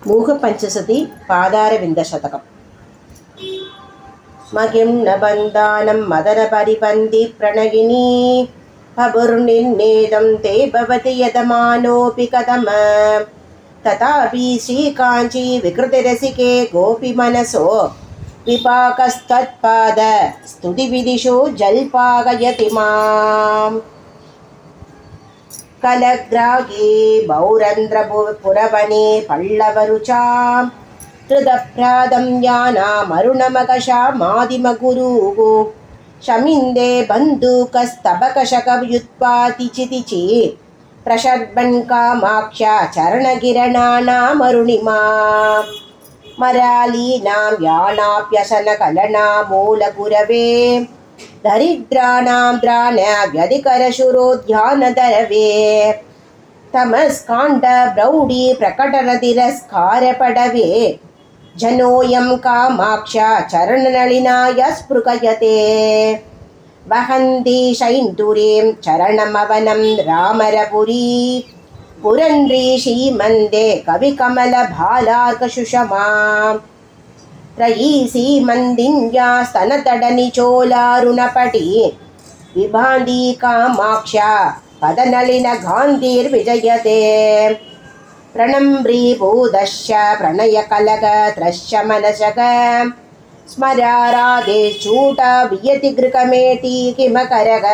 मूहपञ्चशती पादारविन्दशतकम्। मगिं न बन्धानं मदनपरिपन्थि प्रणयिनी भवुर्निर्णेदं ते भवति यतमानोऽपि कथम तथापि श्रीकाञ्ची विकृतिरसिके गोपी मनसो विपाकस्त्वत्पाद स्तुतिविधिषु जल्पाकयति माम्। कलग्रागे बौरन्ध्रपुरवने पल्लवरुचां हृदप्रादं यानामरुणमकषामादिमगुरुः शमिन्दे बन्धुकस्तबकशकयुत्पातिचितिचि प्रशर्बन् कामाक्ष्या चरणगिरणानामरुणिमा मरालीनां यानाप्यसनकलनामूलगुरवे दरिद्राणां व्यधिकरशुरोध्यानदरवे तमस्काण्डप्रौढी प्रकटरतिरस्कारपडवे जनोऽयं कामाक्ष्या चरणनलिनाय स्पृहयते वहन्ति शैन्दुरीं चरणमवनं रामरपुरी पुरन्द्री श्रीमन्दे कविकमलभालार्कसुषमा त्रयी सीमन्दिन्या स्तनतडनिचोलारुणपटी विभान्ति कामाक्ष्या पदनलिनगान्धिर्विजयते प्रणम्रीभूतश्च प्रणयकलकत्रश्च मनसक स्मराराधे चूटवियतिगृहमेटी किमकरग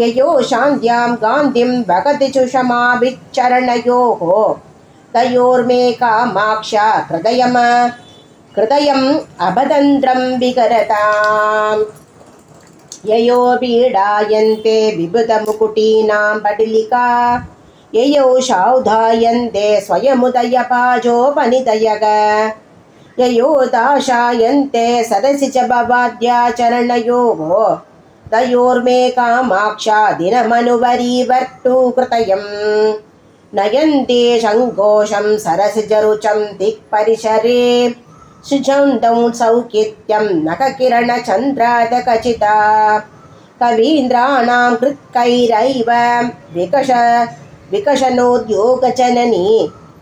ययो शान्त्यां गान्धिं वगति सुषमाभिच्चरणयोः तयोर्मे कामाक्ष्या हृदयम् अभदन्त्रं विकरताम् ययो पीडायन्ते विबुधमुकुटीनां पटिलिका ययो शौधायन्ते स्वयमुदयपाजोपनिदयग ययो दाशायन्ते सरसि च भवाद्याचरणयोः तयोर्मे कामाक्ष्या दिनमनुवरीवर्तुकृतयम् नयन्ते शङ्घोषं सरसिजरुचं दिक्परिसरे सुचन्दं सौकित्यं नखकिरणचन्द्रादकचिता कवीन्द्राणां कृत्कैरैव विकशनोद्योगजननी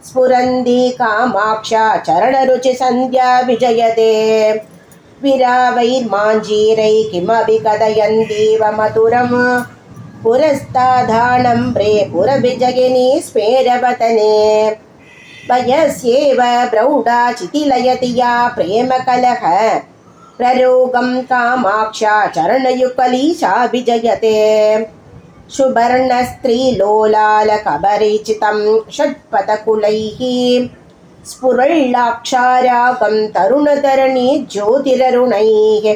स्फुरन्ति कामाक्ष्या चरणरुचिसन्ध्या विजयते विरावैर्माञ्जीरै किमपि कथयन्तीव मधुरम् पुरस्तादानम्रे पुरविजयिनी स्मेरवतने वयस्येव प्रौढा चितिलयति या प्रेमकलह प्ररोगं कामाक्ष्या चरणयुगलीशा विजयते सुवर्णस्त्रीलोलालकबरीचितं षट्पदकुलैः स्फुरल्लाक्षारागं तरुणतरणी ज्योतिररुणैः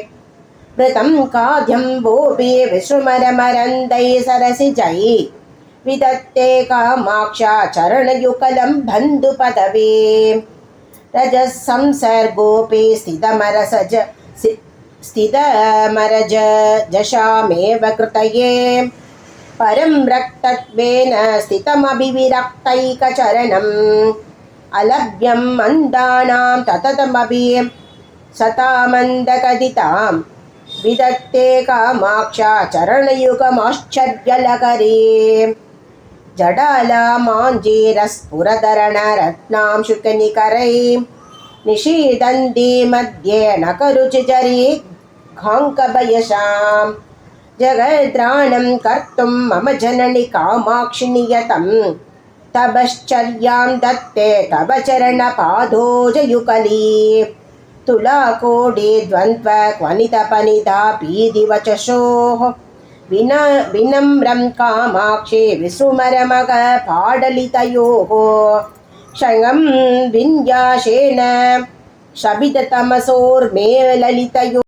वृतं काद्यं वोपि विश्रुमरमरन्दै सरसिजैः विदत्ते कामाक्ष्या चरणयुगलं बन्धुपदवी रजः संसर्गोऽपि स्थितमरज जशामेव कृतये परं रक्तत्वेन स्थितमभिविरक्तैकचरणम् अलभ्यं मन्दानां तततमपि सतामन्दकदितां विदत्ते कामाक्ष्या चरणयुगमाश्चर्यलकरी जडालामाञ्जीरस्फुरधरणरत्नां शुकनिकरै निषीदन्ति मध्ये नखरुचिजरी घाङ्कभयशां जगद्राणं कर्तुं मम जननि कामाक्षि नियतं तपश्चर्यां दत्ते तव चरणपादोजयुगली तुलाकोटि द्वन्द्व क्वनितपनिता पीदिवचशोः विनम्रं कामाक्षे विसुमरमग पाडलितयोः क्षणं विन्यासेन शबिततमसोर्मे ललितयो